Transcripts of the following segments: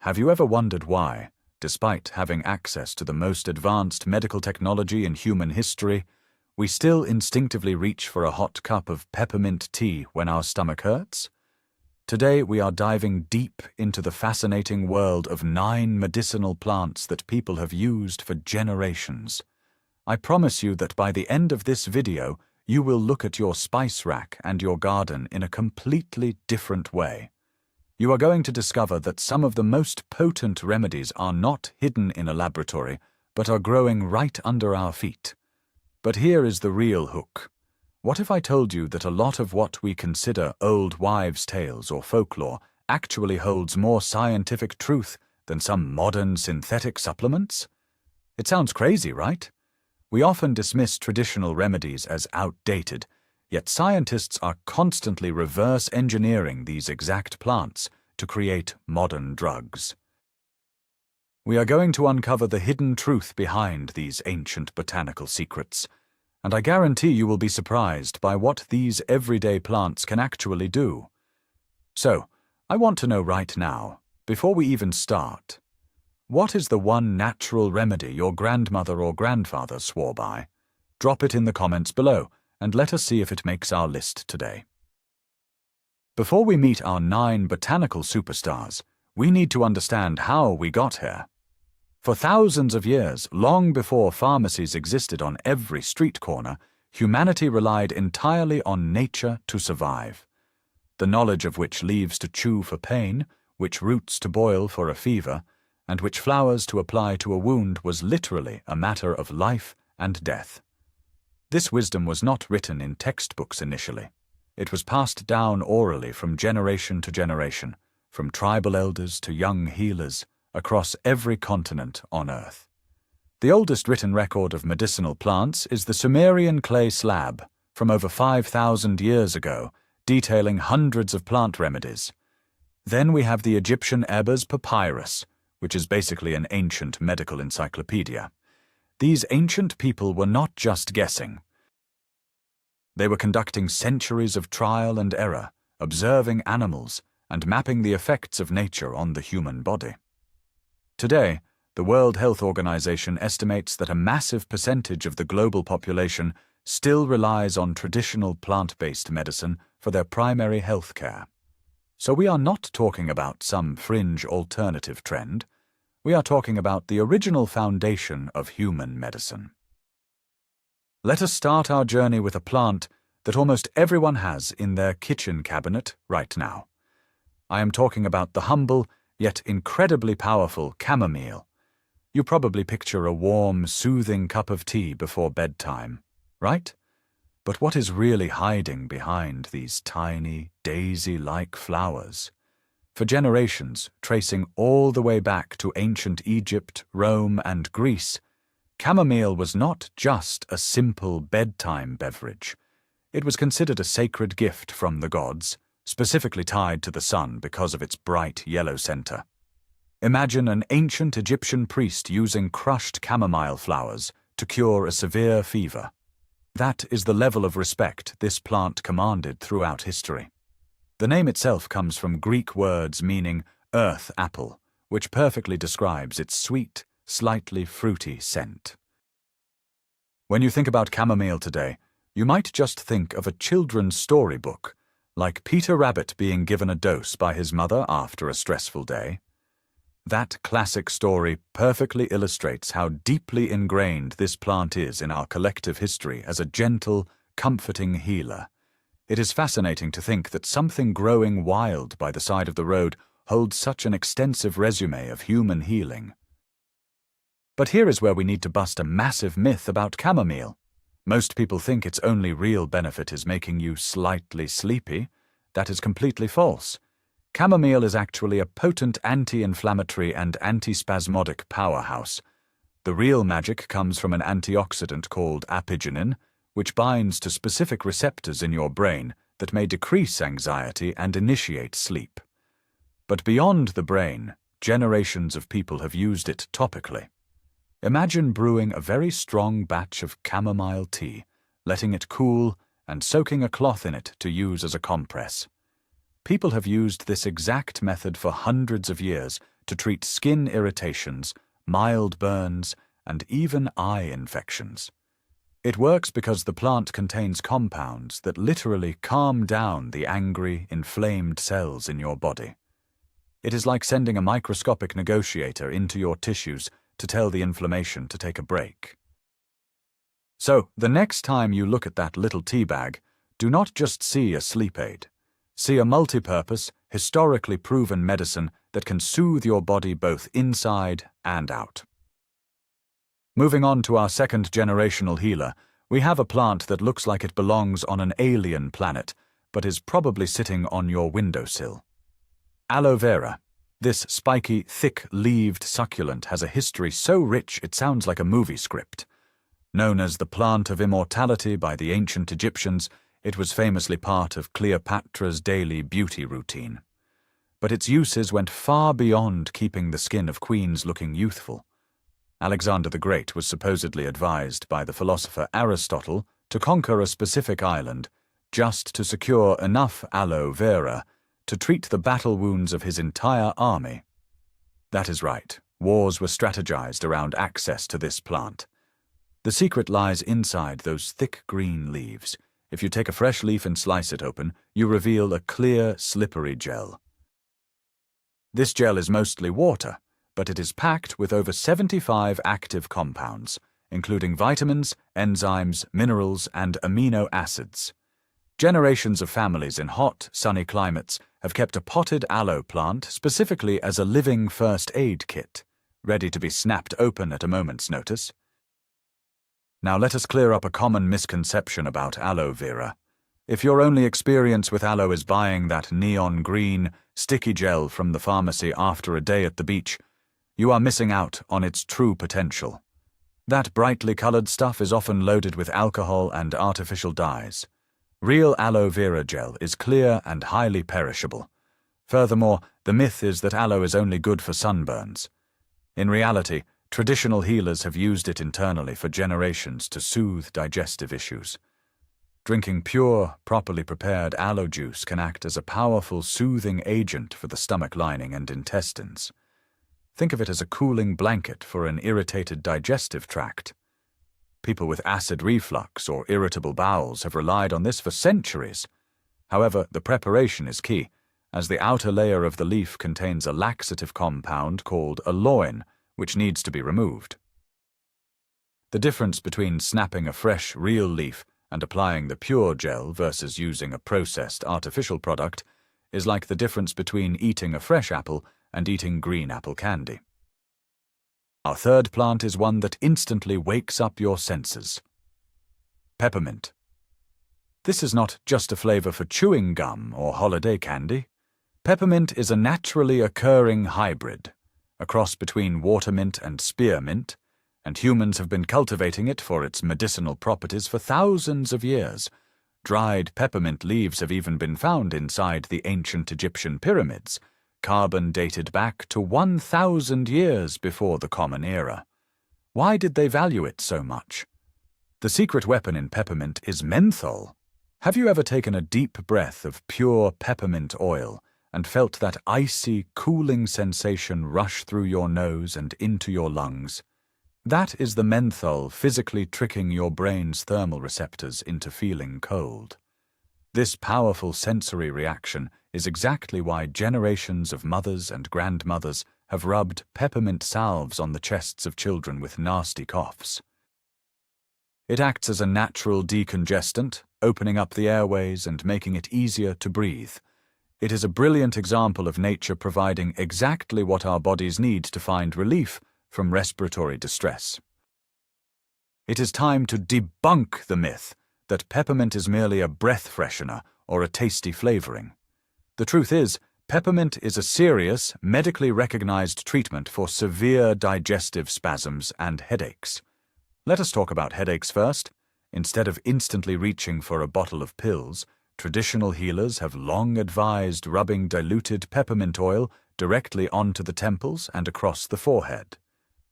Have you ever wondered why, despite having access to the most advanced medical technology in human history, we still instinctively reach for a hot cup of peppermint tea when our stomach hurts? Today we are diving deep into the fascinating world of 9 medicinal plants that people have used for generations. I promise you that by the end of this video, you will look at your spice rack and your garden in a completely different way. You are going to discover that some of the most potent remedies are not hidden in a laboratory, but are growing right under our feet. But here is the real hook. What if I told you that a lot of what we consider old wives' tales or folklore actually holds more scientific truth than some modern synthetic supplements? It sounds crazy, right? We often dismiss traditional remedies as outdated, yet scientists are constantly reverse engineering these exact plants to create modern drugs. We are going to uncover the hidden truth behind these ancient botanical secrets, and I guarantee you will be surprised by what these everyday plants can actually do. So, I want to know right now, before we even start, what is the one natural remedy your grandmother or grandfather swore by? Drop it in the comments below, and let us see if it makes our list today. Before we meet our 9 botanical superstars, we need to understand how we got here. For thousands of years, long before pharmacies existed on every street corner, humanity relied entirely on nature to survive. The knowledge of which leaves to chew for pain, which roots to boil for a fever, and which flowers to apply to a wound was literally a matter of life and death. This wisdom was not written in textbooks initially. It was passed down orally from generation to generation, from tribal elders to young healers, across every continent on Earth. The oldest written record of medicinal plants is the Sumerian clay slab from over 5,000 years ago, detailing hundreds of plant remedies. Then we have the Egyptian Ebers papyrus, which is basically an ancient medical encyclopedia. These ancient people were not just guessing. They were conducting centuries of trial and error, observing animals, and mapping the effects of nature on the human body. Today, the World Health Organization estimates that a massive percentage of the global population still relies on traditional plant-based medicine for their primary health care. So we are not talking about some fringe alternative trend. We are talking about the original foundation of human medicine. Let us start our journey with a plant that almost everyone has in their kitchen cabinet right now. I am talking about the humble, yet incredibly powerful chamomile. You probably picture a warm, soothing cup of tea before bedtime, right? But what is really hiding behind these tiny, daisy-like flowers? For generations, tracing all the way back to ancient Egypt, Rome, and Greece, chamomile was not just a simple bedtime beverage. It was considered a sacred gift from the gods, specifically tied to the sun because of its bright yellow center. Imagine an ancient Egyptian priest using crushed chamomile flowers to cure a severe fever. That is the level of respect this plant commanded throughout history. The name itself comes from Greek words meaning earth apple, which perfectly describes its sweet, slightly fruity scent. When you think about chamomile today, you might just think of a children's storybook, like Peter Rabbit being given a dose by his mother after a stressful day. That classic story perfectly illustrates how deeply ingrained this plant is in our collective history as a gentle, comforting healer. It is fascinating to think that something growing wild by the side of the road holds such an extensive resume of human healing. But here is where we need to bust a massive myth about chamomile. Most people think its only real benefit is making you slightly sleepy. That is completely false. Chamomile is actually a potent anti-inflammatory and antispasmodic powerhouse. The real magic comes from an antioxidant called apigenin, which binds to specific receptors in your brain that may decrease anxiety and initiate sleep. But beyond the brain, generations of people have used it topically. Imagine brewing a very strong batch of chamomile tea, letting it cool, and soaking a cloth in it to use as a compress. People have used this exact method for hundreds of years to treat skin irritations, mild burns, and even eye infections. It works because the plant contains compounds that literally calm down the angry, inflamed cells in your body. It is like sending a microscopic negotiator into your tissues to tell the inflammation to take a break. So, the next time you look at that little tea bag, do not just see a sleep aid. See a multi-purpose, historically proven medicine that can soothe your body both inside and out. Moving on to our second generational healer, we have a plant that looks like it belongs on an alien planet, but is probably sitting on your windowsill. Aloe vera. This spiky, thick-leaved succulent has a history so rich it sounds like a movie script. Known as the plant of immortality by the ancient Egyptians, it was famously part of Cleopatra's daily beauty routine. But its uses went far beyond keeping the skin of queens looking youthful. Alexander the Great was supposedly advised by the philosopher Aristotle to conquer a specific island just to secure enough aloe vera to treat the battle wounds of his entire army. That is right, wars were strategized around access to this plant. The secret lies inside those thick green leaves. If you take a fresh leaf and slice it open, you reveal a clear, slippery gel. This gel is mostly water, but it is packed with over 75 active compounds, including vitamins, enzymes, minerals, and amino acids. Generations of families in hot, sunny climates have kept a potted aloe plant specifically as a living first aid kit, ready to be snapped open at a moment's notice. Now let us clear up a common misconception about aloe vera. If your only experience with aloe is buying that neon green, sticky gel from the pharmacy after a day at the beach, you are missing out on its true potential. That brightly colored stuff is often loaded with alcohol and artificial dyes. Real aloe vera gel is clear and highly perishable. Furthermore, the myth is that aloe is only good for sunburns. In reality, traditional healers have used it internally for generations to soothe digestive issues. Drinking pure, properly prepared aloe juice can act as a powerful soothing agent for the stomach lining and intestines. Think of it as a cooling blanket for an irritated digestive tract. People with acid reflux or irritable bowels have relied on this for centuries. However, the preparation is key, as the outer layer of the leaf contains a laxative compound called aloe, which needs to be removed. The difference between snapping a fresh, real leaf and applying the pure gel versus using a processed, artificial product is like the difference between eating a fresh apple and eating green apple candy. Our third plant is one that instantly wakes up your senses. Peppermint. This is not just a flavor for chewing gum or holiday candy. Peppermint is a naturally occurring hybrid, a cross between watermint and spearmint, and humans have been cultivating it for its medicinal properties for thousands of years. Dried peppermint leaves have even been found inside the ancient Egyptian pyramids, carbon dated back to 1,000 years before the Common Era. Why did they value it so much? The secret weapon in peppermint is menthol. Have you ever taken a deep breath of pure peppermint oil and felt that icy, cooling sensation rush through your nose and into your lungs? That is the menthol physically tricking your brain's thermal receptors into feeling cold. This powerful sensory reaction is exactly why generations of mothers and grandmothers have rubbed peppermint salves on the chests of children with nasty coughs. It acts as a natural decongestant, opening up the airways and making it easier to breathe. It is a brilliant example of nature providing exactly what our bodies need to find relief from respiratory distress. It is time to debunk the myth that peppermint is merely a breath freshener or a tasty flavoring. The truth is, peppermint is a serious, medically recognized treatment for severe digestive spasms and headaches. Let us talk about headaches first. Instead of instantly reaching for a bottle of pills, traditional healers have long advised rubbing diluted peppermint oil directly onto the temples and across the forehead.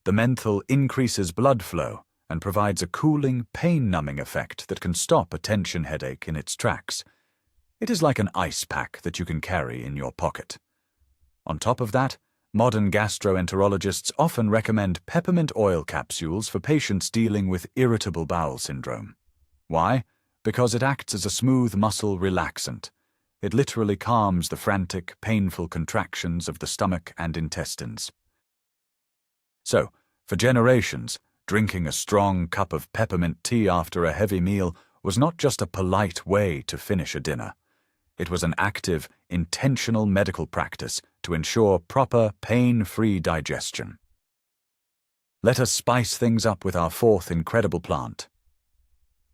The menthol increases blood flow and provides a cooling, pain-numbing effect that can stop a tension headache in its tracks. It is like an ice pack that you can carry in your pocket. On top of that, Modern gastroenterologists often recommend peppermint oil capsules for patients dealing with irritable bowel syndrome. Why? Because it acts as a smooth muscle relaxant. It literally calms the frantic, painful contractions of the stomach and intestines. So, for generations, drinking a strong cup of peppermint tea after a heavy meal was not just a polite way to finish a dinner. It was an active, intentional medical practice to ensure proper, pain-free digestion. Let us spice things up with our fourth incredible plant.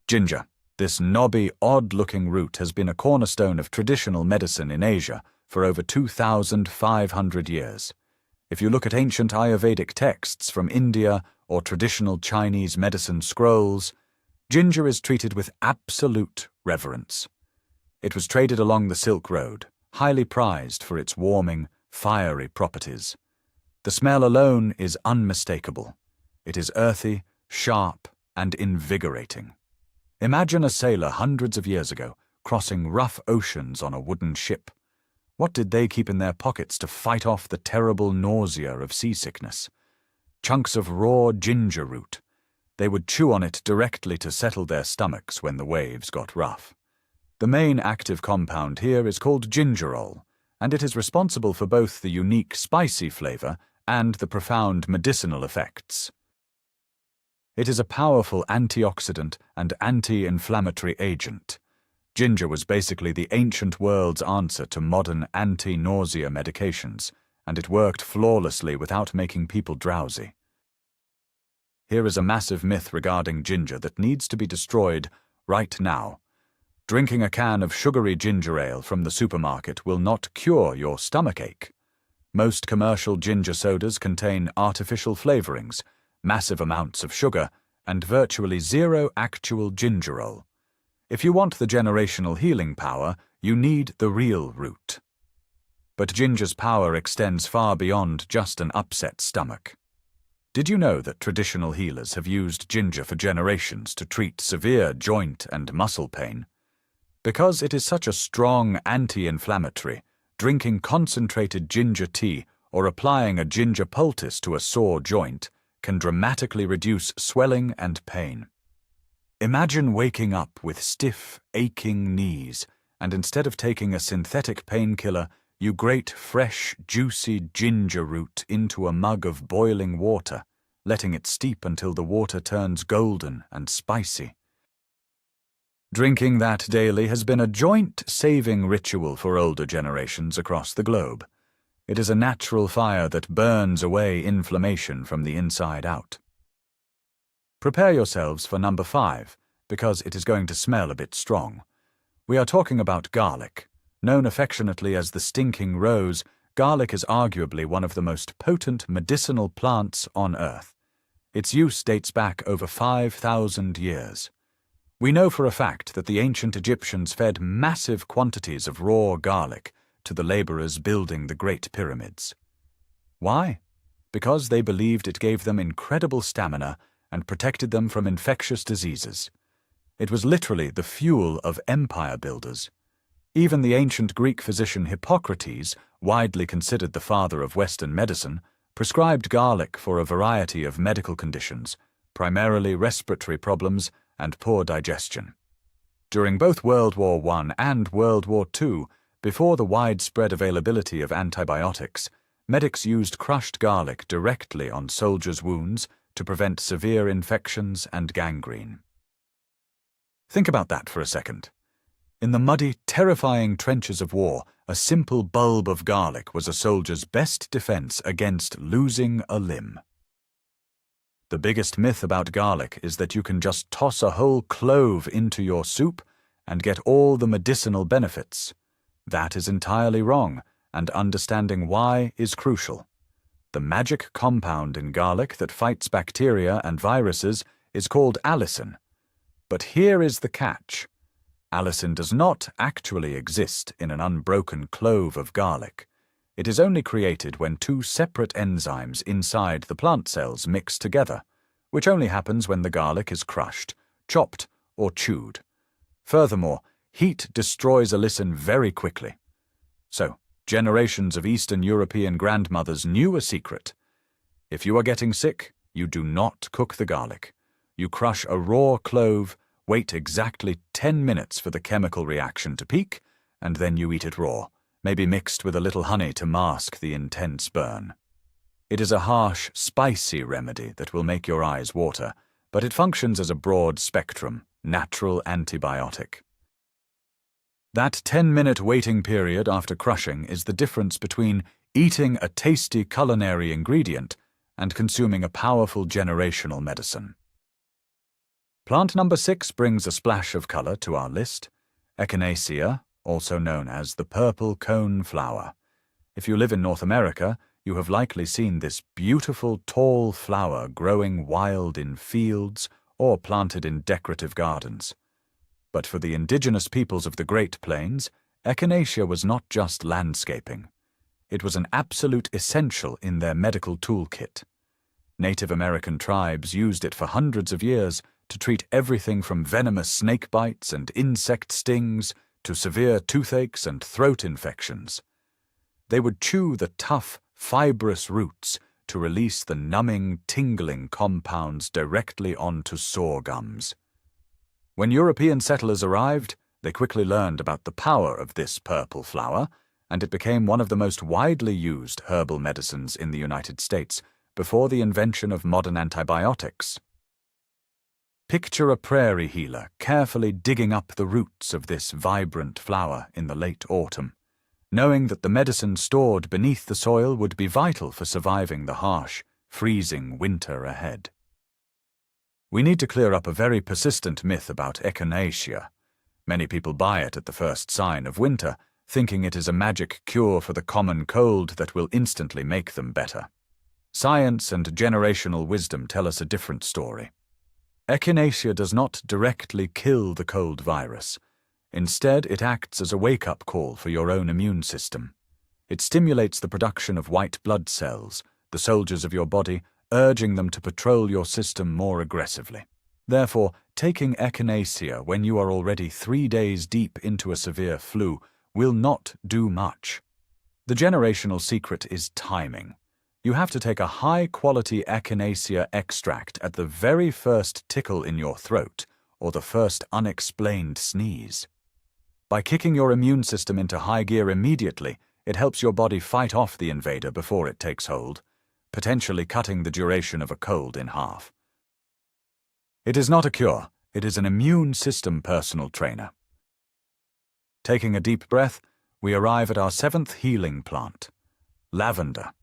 Ginger. This knobby, odd-looking root has been a cornerstone of traditional medicine in Asia for over 2,500 years. If you look at ancient Ayurvedic texts from India or traditional Chinese medicine scrolls, ginger is treated with absolute reverence. It was traded along the Silk Road, highly prized for its warming, fiery properties. The smell alone is unmistakable. It is earthy, sharp, and invigorating. Imagine a sailor hundreds of years ago crossing rough oceans on a wooden ship. What did they keep in their pockets to fight off the terrible nausea of seasickness? Chunks of raw ginger root. They would chew on it directly to settle their stomachs when the waves got rough. The main active compound here is called gingerol, and it is responsible for both the unique spicy flavor and the profound medicinal effects. It is a powerful antioxidant and anti-inflammatory agent. Ginger was basically the ancient world's answer to modern anti-nausea medications, and it worked flawlessly without making people drowsy. Here is a massive myth regarding ginger that needs to be destroyed right now. Drinking a can of sugary ginger ale from the supermarket will not cure your stomachache. Most commercial ginger sodas contain artificial flavorings, massive amounts of sugar, and virtually zero actual gingerol. If you want the generational healing power, you need the real root. But ginger's power extends far beyond just an upset stomach. Did you know that traditional healers have used ginger for generations to treat severe joint and muscle pain? Because it is such a strong anti-inflammatory, drinking concentrated ginger tea or applying a ginger poultice to a sore joint can dramatically reduce swelling and pain. Imagine waking up with stiff, aching knees, and instead of taking a synthetic painkiller, you grate fresh, juicy ginger root into a mug of boiling water, letting it steep until the water turns golden and spicy. Drinking that daily has been a joint-saving ritual for older generations across the globe. It is a natural fire that burns away inflammation from the inside out. Prepare yourselves for number 5, because it is going to smell a bit strong. We are talking about garlic. Known affectionately as the stinking rose, garlic is arguably one of the most potent medicinal plants on Earth. Its use dates back over 5,000 years. We know for a fact that the ancient Egyptians fed massive quantities of raw garlic to the laborers building the Great Pyramids. Why? Because they believed it gave them incredible stamina and protected them from infectious diseases. It was literally the fuel of empire builders. Even the ancient Greek physician Hippocrates, widely considered the father of Western medicine, prescribed garlic for a variety of medical conditions, primarily respiratory problems and poor digestion. During both World War I and World War II, before the widespread availability of antibiotics, medics used crushed garlic directly on soldiers' wounds to prevent severe infections and gangrene. Think about that for a second. In the muddy, terrifying trenches of war, a simple bulb of garlic was a soldier's best defense against losing a limb. The biggest myth about garlic is that you can just toss a whole clove into your soup and get all the medicinal benefits. That is entirely wrong, and understanding why is crucial. The magic compound in garlic that fights bacteria and viruses is called allicin. But here is the catch. Allicin does not actually exist in an unbroken clove of garlic. It is only created when two separate enzymes inside the plant cells mix together, which only happens when the garlic is crushed, chopped, or chewed. Furthermore, heat destroys allicin very quickly. So, Generations of Eastern European grandmothers knew a secret. If you are getting sick, you do not cook the garlic. You crush a raw clove, wait exactly 10 minutes for the chemical reaction to peak, and then you eat it raw, maybe mixed with a little honey to mask the intense burn. It is a harsh, spicy remedy that will make your eyes water, but it functions as a broad-spectrum, natural antibiotic. That 10-minute waiting period after crushing is the difference between eating a tasty culinary ingredient and consuming a powerful generational medicine. Plant number 6 brings a splash of color to our list: Echinacea, also known as the purple cone flower. If you live in North America, you have likely seen this beautiful tall flower growing wild in fields or planted in decorative gardens. But for the indigenous peoples of the Great Plains, Echinacea was not just landscaping. It was an absolute essential in their medical toolkit. Native American tribes used it for hundreds of years to treat everything from venomous snake bites and insect stings to severe toothaches and throat infections. They would chew the tough, fibrous roots to release the numbing, tingling compounds directly onto sore gums. When European settlers arrived, they quickly learned about the power of this purple flower, and it became one of the most widely used herbal medicines in the United States before the invention of modern antibiotics. Picture a prairie healer carefully digging up the roots of this vibrant flower in the late autumn, knowing that the medicine stored beneath the soil would be vital for surviving the harsh, freezing winter ahead. We need to clear up a very persistent myth about Echinacea. Many people buy it at the first sign of winter, thinking it is a magic cure for the common cold that will instantly make them better. Science and generational wisdom tell us a different story. Echinacea does not directly kill the cold virus. Instead, it acts as a wake-up call for your own immune system. It stimulates the production of white blood cells, the soldiers of your body, urging them to patrol your system more aggressively. Therefore, taking Echinacea when you are already 3 days deep into a severe flu will not do much. The generational secret is timing. You have to take a high-quality Echinacea extract at the very first tickle in your throat or the first unexplained sneeze. By kicking your immune system into high gear immediately, it helps your body fight off the invader before it takes hold, potentially cutting the duration of a cold in half. It is not a cure, it is an immune system personal trainer. Taking a deep breath, we arrive at our 7th healing plant, lavender.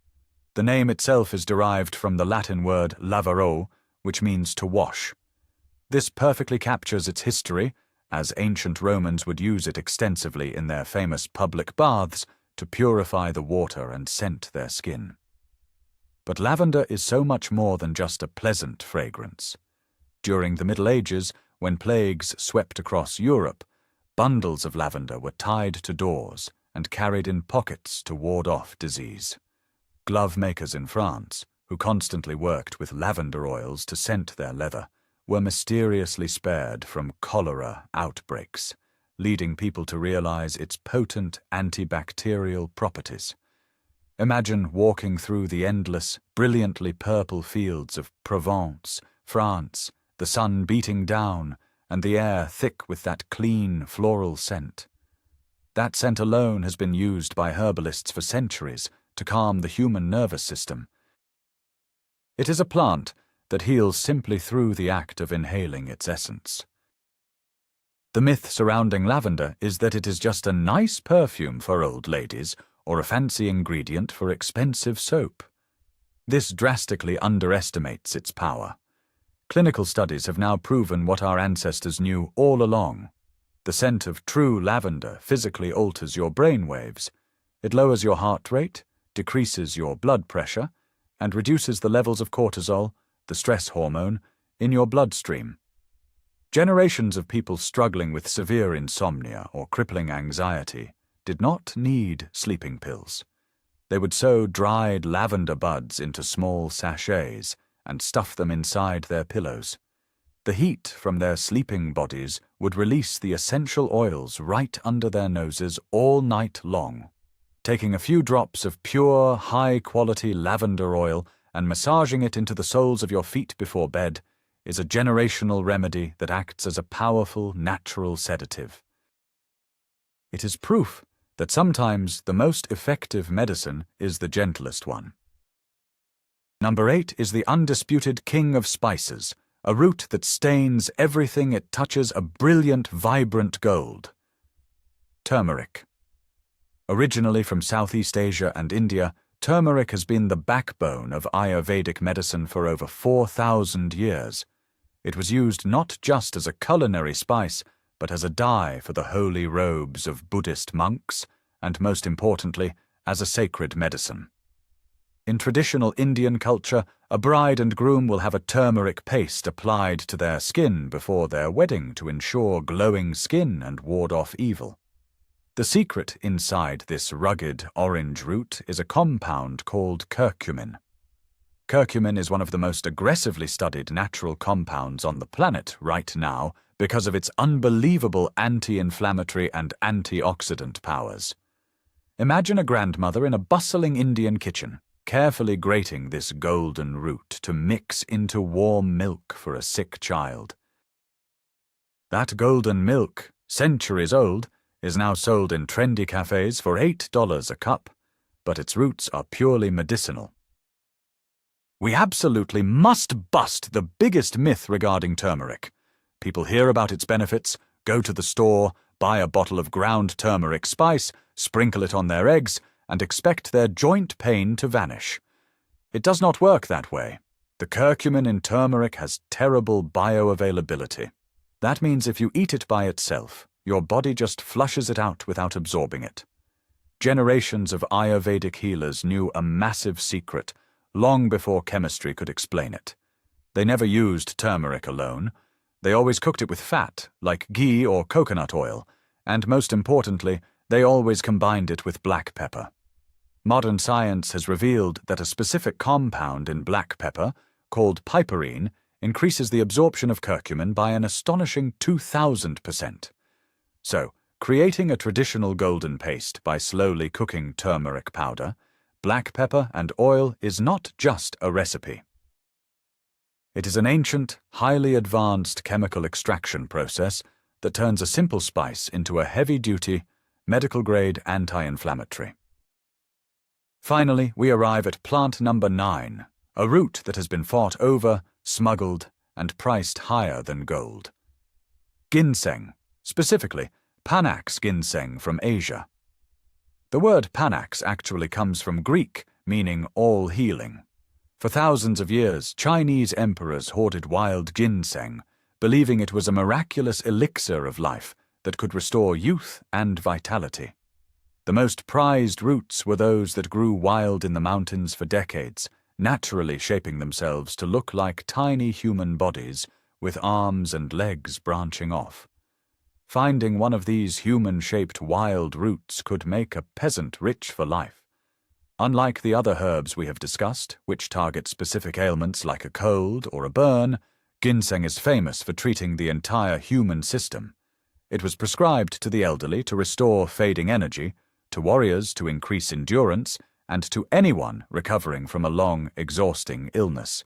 The name itself is derived from the Latin word lavaro, which means to wash. This perfectly captures its history, as ancient Romans would use it extensively in their famous public baths to purify the water and scent their skin. But lavender is so much more than just a pleasant fragrance. During the Middle Ages, when plagues swept across Europe, bundles of lavender were tied to doors and carried in pockets to ward off disease. Glove makers in France, who constantly worked with lavender oils to scent their leather, were mysteriously spared from cholera outbreaks, leading people to realize its potent antibacterial properties. Imagine walking through the endless, brilliantly purple fields of Provence, France, the sun beating down, and the air thick with that clean, floral scent. That scent alone has been used by herbalists for centuries to calm the human nervous system. It is a plant that heals simply through the act of inhaling its essence. The myth surrounding lavender is that it is just a nice perfume for old ladies or a fancy ingredient for expensive soap. This drastically underestimates its power. Clinical studies have now proven what our ancestors knew all along. The scent of true lavender physically alters your brain waves. It lowers your heart rate, decreases your blood pressure, and reduces the levels of cortisol, the stress hormone, in your bloodstream. Generations of people struggling with severe insomnia or crippling anxiety did not need sleeping pills. They would sew dried lavender buds into small sachets and stuff them inside their pillows. The heat from their sleeping bodies would release the essential oils right under their noses all night long. Taking a few drops of pure, high-quality lavender oil and massaging it into the soles of your feet before bed is a generational remedy that acts as a powerful, natural sedative. It is proof that sometimes the most effective medicine is the gentlest one. Number 8 is the undisputed king of spices, a root that stains everything it touches a brilliant, vibrant gold. Turmeric. Originally from Southeast Asia and India, turmeric has been the backbone of Ayurvedic medicine for over 4,000 years. It was used not just as a culinary spice, but as a dye for the holy robes of Buddhist monks, and most importantly, as a sacred medicine. In traditional Indian culture, a bride and groom will have a turmeric paste applied to their skin before their wedding to ensure glowing skin and ward off evil. The secret inside this rugged orange root is a compound called curcumin. Curcumin is one of the most aggressively studied natural compounds on the planet right now because of its unbelievable anti-inflammatory and antioxidant powers. Imagine a grandmother in a bustling Indian kitchen, carefully grating this golden root to mix into warm milk for a sick child. That golden milk, centuries old, is now sold in trendy cafes for $8 a cup, but its roots are purely medicinal. We absolutely must bust the biggest myth regarding turmeric. People hear about its benefits, go to the store, buy a bottle of ground turmeric spice, sprinkle it on their eggs, and expect their joint pain to vanish. It does not work that way. The curcumin in turmeric has terrible bioavailability. That means if you eat it by itself, your body just flushes it out without absorbing it. Generations of Ayurvedic healers knew a massive secret long before chemistry could explain it. They never used turmeric alone. They always cooked it with fat, like ghee or coconut oil, and most importantly, they always combined it with black pepper. Modern science has revealed that a specific compound in black pepper, called piperine, increases the absorption of curcumin by an astonishing 2,000%. So, creating a traditional golden paste by slowly cooking turmeric powder, black pepper and oil is not just a recipe. It is an ancient, highly advanced chemical extraction process that turns a simple spice into a heavy-duty, medical-grade anti-inflammatory. Finally, we arrive at plant number 9, a root that has been fought over, smuggled, and priced higher than gold. Ginseng, specifically Panax ginseng from Asia. The word Panax actually comes from Greek, meaning all healing. For thousands of years, Chinese emperors hoarded wild ginseng, believing it was a miraculous elixir of life that could restore youth and vitality. The most prized roots were those that grew wild in the mountains for decades, naturally shaping themselves to look like tiny human bodies with arms and legs branching off. Finding one of these human-shaped wild roots could make a peasant rich for life. Unlike the other herbs we have discussed, which target specific ailments like a cold or a burn, ginseng is famous for treating the entire human system. It was prescribed to the elderly to restore fading energy, to warriors to increase endurance, and to anyone recovering from a long, exhausting illness.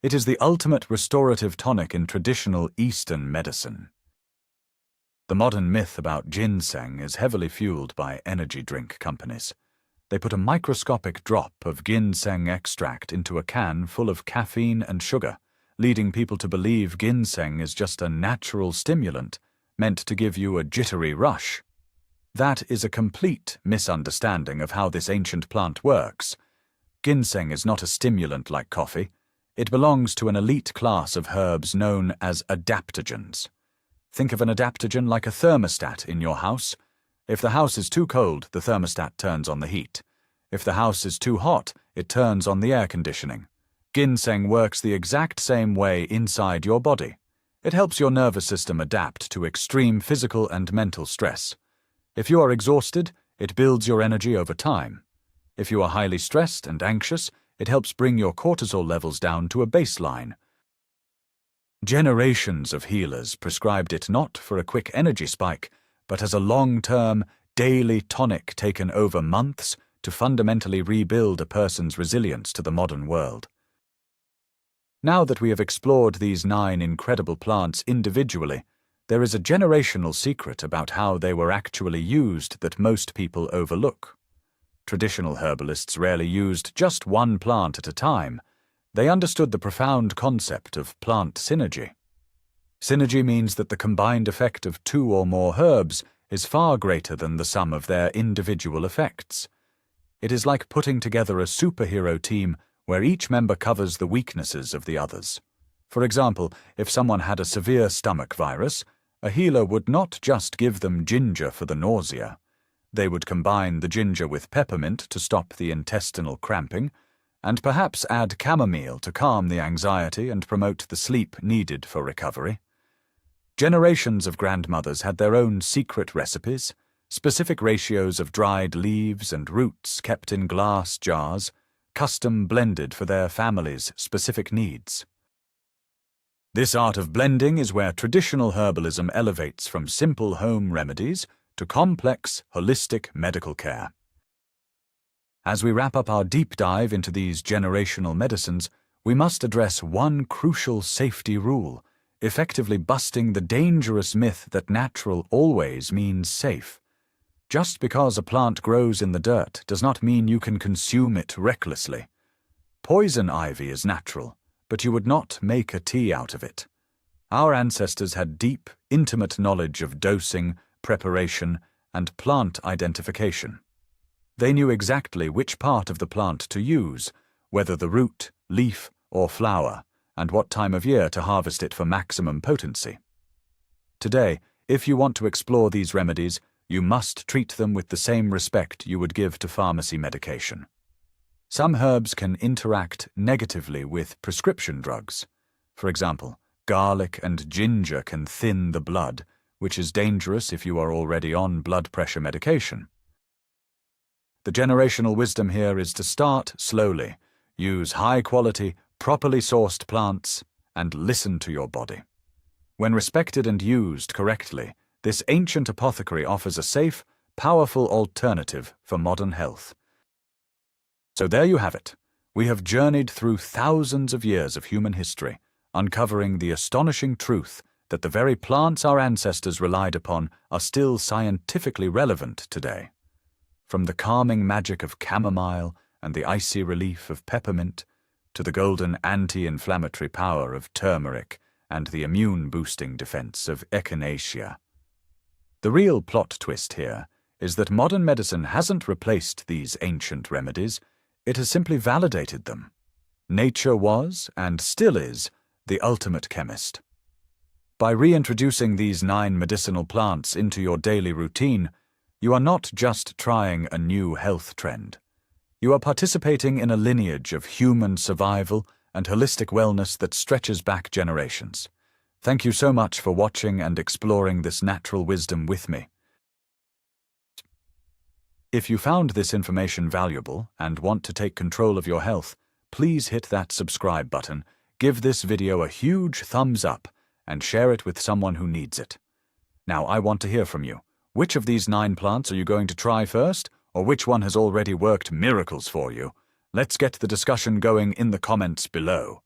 It is the ultimate restorative tonic in traditional Eastern medicine. The modern myth about ginseng is heavily fueled by energy drink companies. They put a microscopic drop of ginseng extract into a can full of caffeine and sugar, leading people to believe ginseng is just a natural stimulant meant to give you a jittery rush. That is a complete misunderstanding of how this ancient plant works. Ginseng is not a stimulant like coffee. It belongs to an elite class of herbs known as adaptogens. Think of an adaptogen like a thermostat in your house. If the house is too cold, the thermostat turns on the heat. If the house is too hot, it turns on the air conditioning. Ginseng works the exact same way inside your body. It helps your nervous system adapt to extreme physical and mental stress. If you are exhausted, it builds your energy over time. If you are highly stressed and anxious, it helps bring your cortisol levels down to a baseline. Generations of healers prescribed it not for a quick energy spike, but as a long-term, daily tonic taken over months to fundamentally rebuild a person's resilience to the modern world. Now that we have explored these 9 incredible plants individually, there is a generational secret about how they were actually used that most people overlook. Traditional herbalists rarely used just one plant at a time. They understood the profound concept of plant synergy. Synergy means that the combined effect of 2 or more herbs is far greater than the sum of their individual effects. It is like putting together a superhero team where each member covers the weaknesses of the others. For example, if someone had a severe stomach virus, a healer would not just give them ginger for the nausea. They would combine the ginger with peppermint to stop the intestinal cramping, and perhaps add chamomile to calm the anxiety and promote the sleep needed for recovery. Generations of grandmothers had their own secret recipes, specific ratios of dried leaves and roots kept in glass jars, custom blended for their family's specific needs. This art of blending is where traditional herbalism elevates from simple home remedies to complex, holistic medical care. As we wrap up our deep dive into these generational medicines, we must address one crucial safety rule, effectively busting the dangerous myth that natural always means safe. Just because a plant grows in the dirt does not mean you can consume it recklessly. Poison ivy is natural, but you would not make a tea out of it. Our ancestors had deep, intimate knowledge of dosing, preparation, and plant identification. They knew exactly which part of the plant to use, whether the root, leaf, or flower, and what time of year to harvest it for maximum potency. Today, if you want to explore these remedies, you must treat them with the same respect you would give to pharmacy medication. Some herbs can interact negatively with prescription drugs. For example, garlic and ginger can thin the blood, which is dangerous if you are already on blood pressure medication. The generational wisdom here is to start slowly, use high-quality, properly sourced plants, and listen to your body. When respected and used correctly, this ancient apothecary offers a safe, powerful alternative for modern health. So there you have it. We have journeyed through thousands of years of human history, uncovering the astonishing truth that the very plants our ancestors relied upon are still scientifically relevant today. From the calming magic of chamomile and the icy relief of peppermint, to the golden anti-inflammatory power of turmeric and the immune-boosting defense of echinacea. The real plot twist here is that modern medicine hasn't replaced these ancient remedies, it has simply validated them. Nature was, and still is, the ultimate chemist. By reintroducing these 9 medicinal plants into your daily routine, you are not just trying a new health trend. You are participating in a lineage of human survival and holistic wellness that stretches back generations. Thank you so much for watching and exploring this natural wisdom with me. If you found this information valuable and want to take control of your health, please hit that subscribe button, give this video a huge thumbs up, and share it with someone who needs it. Now, I want to hear from you. Which of these 9 plants are you going to try first, or which one has already worked miracles for you? Let's get the discussion going in the comments below.